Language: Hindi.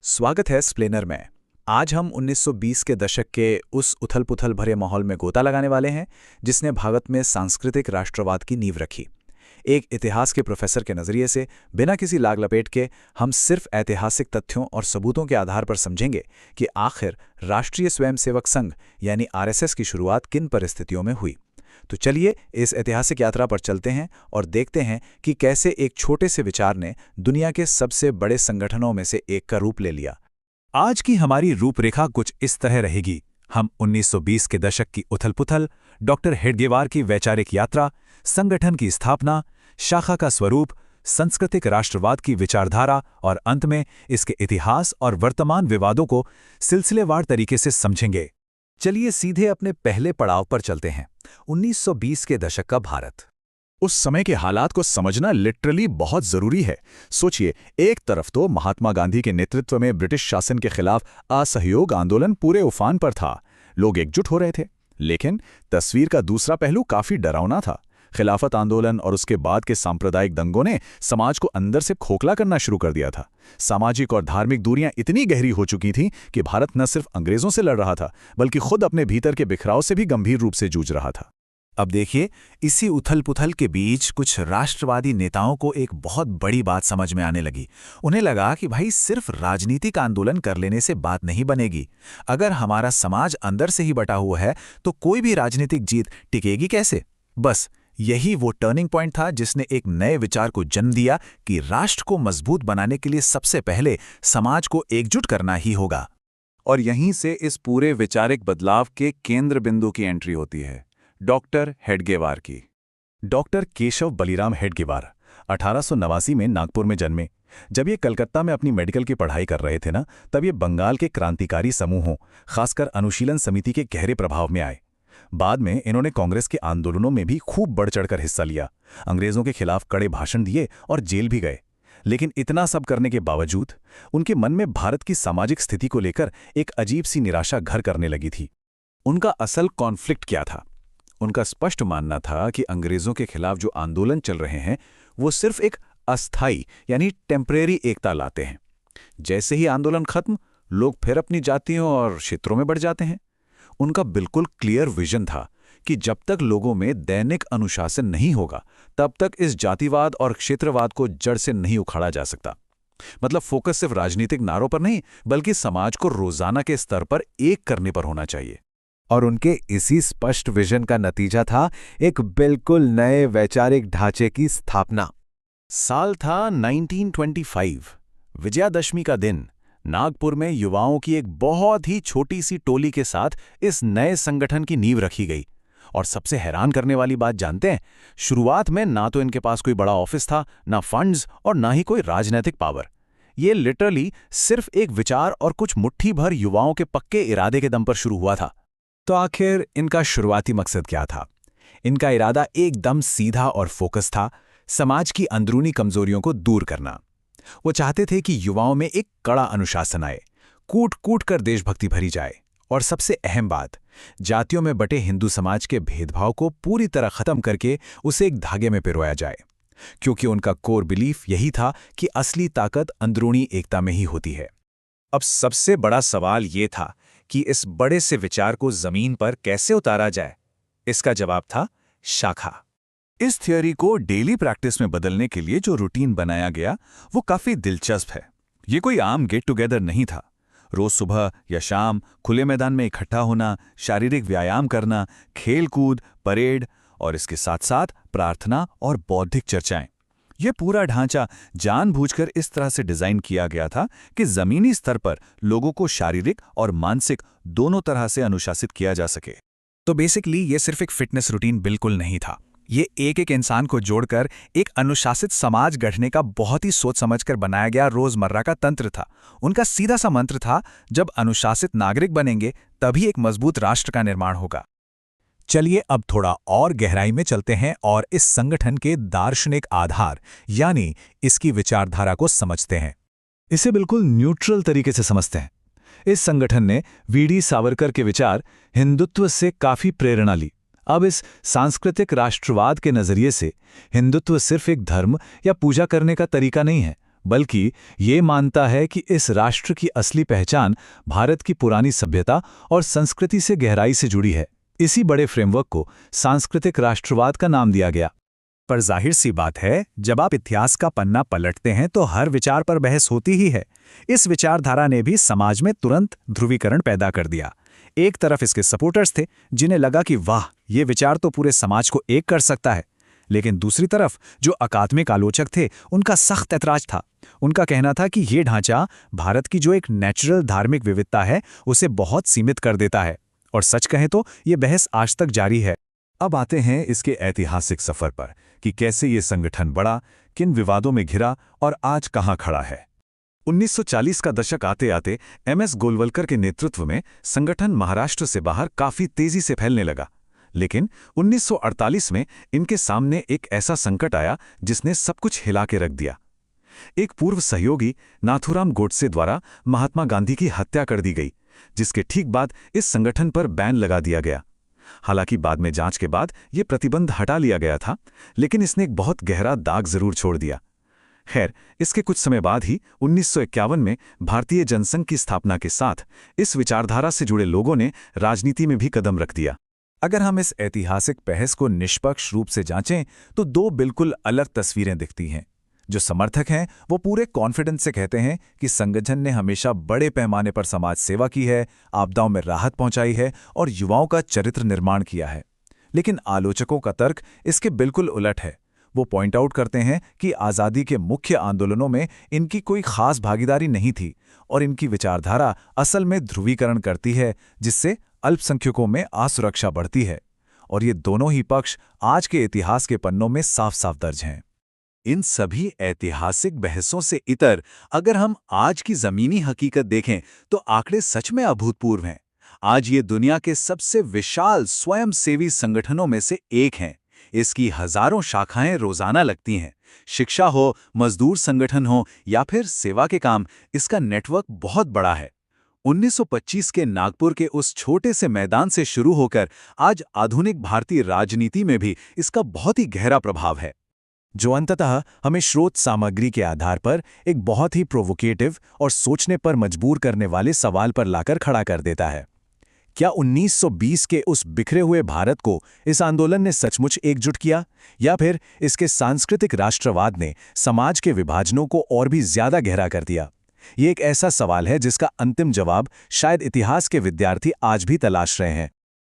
स्वागत है स्प्लेनर में। आज हम 1920 के दशक के उस उथल-पुथल भरे माहौल में गोता लगाने वाले हैं जिसने भारत में सांस्कृतिक राष्ट्रवाद की नींव रखी। एक इतिहास के प्रोफेसर के नज़रिए से बिना किसी लाग लपेट के हम सिर्फ ऐतिहासिक तथ्यों और सबूतों के आधार पर समझेंगे कि आखिर राष्ट्रीय स्वयंसेवक संघ यानी आरएसएस की शुरुआत किन परिस्थितियों में हुई। तो चलिए इस ऐतिहासिक यात्रा पर चलते हैं और देखते हैं कि कैसे एक छोटे से विचार ने दुनिया के सबसे बड़े संगठनों में से एक का रूप ले लिया। आज की हमारी रूपरेखा कुछ इस तरह रहेगी। हम 1920 के दशक की उथल-पुथल, डॉक्टर हेडगेवार की वैचारिक यात्रा, संगठन की स्थापना, शाखा का स्वरूप, सांस्कृतिक राष्ट्रवाद की विचारधारा और अंत में इसके इतिहास और वर्तमान विवादों को सिलसिलेवार तरीके से समझेंगे। चलिए सीधे अपने पहले पड़ाव पर चलते हैं, 1920 के दशक का भारत। उस समय के हालात को समझना लिटरली बहुत जरूरी है। सोचिए, एक तरफ तो महात्मा गांधी के नेतृत्व में ब्रिटिश शासन के खिलाफ असहयोग आंदोलन पूरे उफान पर था, लोग एकजुट हो रहे थे। लेकिन तस्वीर का दूसरा पहलू काफी डरावना था। खिलाफत आंदोलन और उसके बाद के सांप्रदायिक दंगों ने समाज को अंदर से खोखला करना शुरू कर दिया था। सामाजिक और धार्मिक दूरियां इतनी गहरी हो चुकी थीं कि भारत न सिर्फ अंग्रेजों से लड़ रहा था, बल्कि खुद अपने भीतर के बिखराव से भी गंभीर रूप से जूझ रहा था। अब देखिए, इसी उथल-पुथल के बीच कुछ राष्ट्रवादी नेताओं को एक बहुत बड़ी बात समझ में आने लगी। उन्हें लगा कि भाई सिर्फ राजनीतिक आंदोलन कर लेने से बात नहीं बनेगी। अगर हमारा समाज अंदर से ही बटा हुआ है तो कोई भी राजनीतिक जीत टिकेगी कैसे। बस यही वो टर्निंग पॉइंट था जिसने एक नए विचार को जन्म दिया कि राष्ट्र को मजबूत बनाने के लिए सबसे पहले समाज को एकजुट करना ही होगा। और यहीं से इस पूरे वैचारिक बदलाव के केंद्र बिंदु की एंट्री होती है, डॉक्टर हेडगेवार की। डॉक्टर केशव बलिराम हेडगेवार 1889 में नागपुर में जन्मे। जब ये कलकत्ता में अपनी मेडिकल की पढ़ाई कर रहे थे ना, तब ये बंगाल के क्रांतिकारी समूहों, खासकर अनुशीलन समिति के गहरे प्रभाव में आए। बाद में इन्होंने कांग्रेस के आंदोलनों में भी खूब बढ़ चढ़कर हिस्सा लिया, अंग्रेजों के खिलाफ कड़े भाषण दिए और जेल भी गए। लेकिन इतना सब करने के बावजूद उनके मन में भारत की सामाजिक स्थिति को लेकर एक अजीब सी निराशा घर करने लगी थी। उनका असल कॉन्फ्लिक्ट क्या था? उनका स्पष्ट मानना था कि अंग्रेजों के खिलाफ जो आंदोलन चल रहे हैं वो सिर्फ एक अस्थाई यानी टेम्परेरी एकता लाते हैं। जैसे ही आंदोलन खत्म, लोग फिर अपनी जातियों और क्षेत्रों में बढ़ जाते हैं। उनका बिल्कुल क्लियर विजन था कि जब तक लोगों में दैनिक अनुशासन नहीं होगा, तब तक इस जातिवाद और क्षेत्रवाद को जड़ से नहीं उखाड़ा जा सकता। मतलब फोकस सिर्फ राजनीतिक नारों पर नहीं, बल्कि समाज को रोजाना के स्तर पर एक करने पर होना चाहिए। और उनके इसी स्पष्ट विजन का नतीजा था एक बिल्कुल नए वैचारिक ढांचे की स्थापना। साल था 1925, विजयादशमी का दिन। नागपुर में युवाओं की एक बहुत ही छोटी सी टोली के साथ इस नए संगठन की नींव रखी गई। और सबसे हैरान करने वाली बात जानते हैं, शुरुआत में ना तो इनके पास कोई बड़ा ऑफिस था, ना फंड्स और ना ही कोई राजनीतिक पावर। ये लिटरली सिर्फ एक विचार और कुछ मुट्ठी भर युवाओं के पक्के इरादे के दम पर शुरू हुआ था। तो आखिर इनका शुरुआती मकसद क्या था? इनका इरादा एकदम सीधा और फोकस था, समाज की अंदरूनी कमजोरियों को दूर करना। वो चाहते थे कि युवाओं में एक कड़ा अनुशासन आए, कूट कूट कर देशभक्ति भरी जाए, और सबसे अहम बात, जातियों में बटे हिंदू समाज के भेदभाव को पूरी तरह खत्म करके उसे एक धागे में पिरोया जाए। क्योंकि उनका कोर बिलीफ यही था कि असली ताकत अंदरूनी एकता में ही होती है। अब सबसे बड़ा सवाल ये था कि इस बड़े से विचार को जमीन पर कैसे उतारा जाए। इसका जवाब था शाखा। इस थियोरी को डेली प्रैक्टिस में बदलने के लिए जो रूटीन बनाया गया वो काफी दिलचस्प है। ये कोई आम गेट टुगेदर नहीं था। रोज सुबह या शाम खुले मैदान में इकट्ठा होना, शारीरिक व्यायाम करना, खेल कूद, परेड और इसके साथ साथ प्रार्थना और बौद्धिक चर्चाएं। यह पूरा ढांचा जानबूझकर इस तरह से डिजाइन किया गया था कि जमीनी स्तर पर लोगों को शारीरिक और मानसिक दोनों तरह से अनुशासित किया जा सके। तो बेसिकली ये सिर्फ एक फिटनेस रूटीन बिल्कुल नहीं था। ये एक एक इंसान को जोड़कर एक अनुशासित समाज गढ़ने का बहुत ही सोच समझकर बनाया गया रोजमर्रा का तंत्र था। उनका सीधा सा मंत्र था, जब अनुशासित नागरिक बनेंगे तभी एक मजबूत राष्ट्र का निर्माण होगा। चलिए अब थोड़ा और गहराई में चलते हैं और इस संगठन के दार्शनिक आधार यानी इसकी विचारधारा को समझते हैं। इसे बिल्कुल न्यूट्रल तरीके से समझते हैं। इस संगठन ने वीडी सावरकर के विचार हिंदुत्व से काफी प्रेरणा ली। अब इस सांस्कृतिक राष्ट्रवाद के नजरिए से हिंदुत्व सिर्फ एक धर्म या पूजा करने का तरीका नहीं है, बल्कि ये मानता है कि इस राष्ट्र की असली पहचान भारत की पुरानी सभ्यता और संस्कृति से गहराई से जुड़ी है। इसी बड़े फ्रेमवर्क को सांस्कृतिक राष्ट्रवाद का नाम दिया गया। पर जाहिर सी बात है, जब आप इतिहास का पन्ना पलटते हैं तो हर विचार पर बहस होती ही है। इस विचारधारा ने भी समाज में तुरंत ध्रुवीकरण पैदा कर दिया। एक तरफ इसके सपोर्टर्स थे जिन्हें लगा कि वाह, ये विचार तो पूरे समाज को एक कर सकता है, लेकिन दूसरी तरफ जो अकादमिक आलोचक थे उनका सख्त ऐतराज था। उनका कहना था कि ये ढांचा भारत की जो एक नेचुरल धार्मिक विविधता है उसे बहुत सीमित कर देता है। और सच कहें तो ये बहस आज तक जारी है। अब आते हैं इसके ऐतिहासिक सफर पर कि कैसे ये संगठन बढ़ा, किन विवादों में घिरा और आज कहां खड़ा है। 1940 का दशक आते आते MS गोलवलकर के नेतृत्व में संगठन महाराष्ट्र से बाहर काफी तेजी से फैलने लगा। लेकिन 1948 में इनके सामने एक ऐसा संकट आया जिसने सब कुछ हिला के रख दिया। एक पूर्व सहयोगी नाथूराम गोडसे द्वारा महात्मा गांधी की हत्या कर दी गई, जिसके ठीक बाद इस संगठन पर बैन लगा दिया गया। हालांकि बाद में जांच के बाद यह प्रतिबंध हटा लिया गया था, लेकिन इसने एक बहुत गहरा दाग जरूर छोड़ दिया। खैर, इसके कुछ समय बाद ही 1951 में भारतीय जनसंघ की स्थापना के साथ इस विचारधारा से जुड़े लोगों ने राजनीति में भी कदम रख दिया। अगर हम इस ऐतिहासिक बहस को निष्पक्ष रूप से जांचें तो दो बिल्कुल अलग तस्वीरें दिखती हैं। जो समर्थक हैं वो पूरे कॉन्फिडेंस से कहते हैं कि संगठन ने हमेशा बड़े पैमाने पर समाज सेवा की है, आपदाओं में राहत पहुंचाई है और युवाओं का चरित्र निर्माण किया है। लेकिन आलोचकों का तर्क इसके बिल्कुल उलट है। वो पॉइंट आउट करते हैं कि आज़ादी के मुख्य आंदोलनों में इनकी कोई खास भागीदारी नहीं थी और इनकी विचारधारा असल में ध्रुवीकरण करती है, जिससे अल्पसंख्यकों में असुरक्षा बढ़ती है। और ये दोनों ही पक्ष आज के इतिहास के पन्नों में साफ साफ दर्ज हैं। इन सभी ऐतिहासिक बहसों से इतर अगर हम आज की जमीनी हकीकत देखें तो आंकड़े सच में अभूतपूर्व हैं। आज ये दुनिया के सबसे विशाल स्वयंसेवी संगठनों में से एक हैं। इसकी हजारों शाखाएं रोजाना लगती हैं। शिक्षा हो, मजदूर संगठन हो या फिर सेवा के काम, इसका नेटवर्क बहुत बड़ा है। 1925 के नागपुर के उस छोटे से मैदान से शुरू होकर आज आधुनिक भारतीय राजनीति में भी इसका बहुत ही गहरा प्रभाव है, जो अंततः हमें स्रोत सामग्री के आधार पर एक बहुत ही प्रोवोकेटिव और सोचने पर मजबूर करने वाले सवाल पर लाकर खड़ा कर देता है। क्या 1920 के उस बिखरे हुए भारत को इस आंदोलन ने सचमुच एकजुट किया, या फिर इसके सांस्कृतिक राष्ट्रवाद ने समाज के विभाजनों को और भी ज्यादा गहरा कर दिया? ये एक ऐसा सवाल है जिसका अंतिम जवाब शायद इतिहास के विद्यार्थी आज भी तलाश रहे हैं।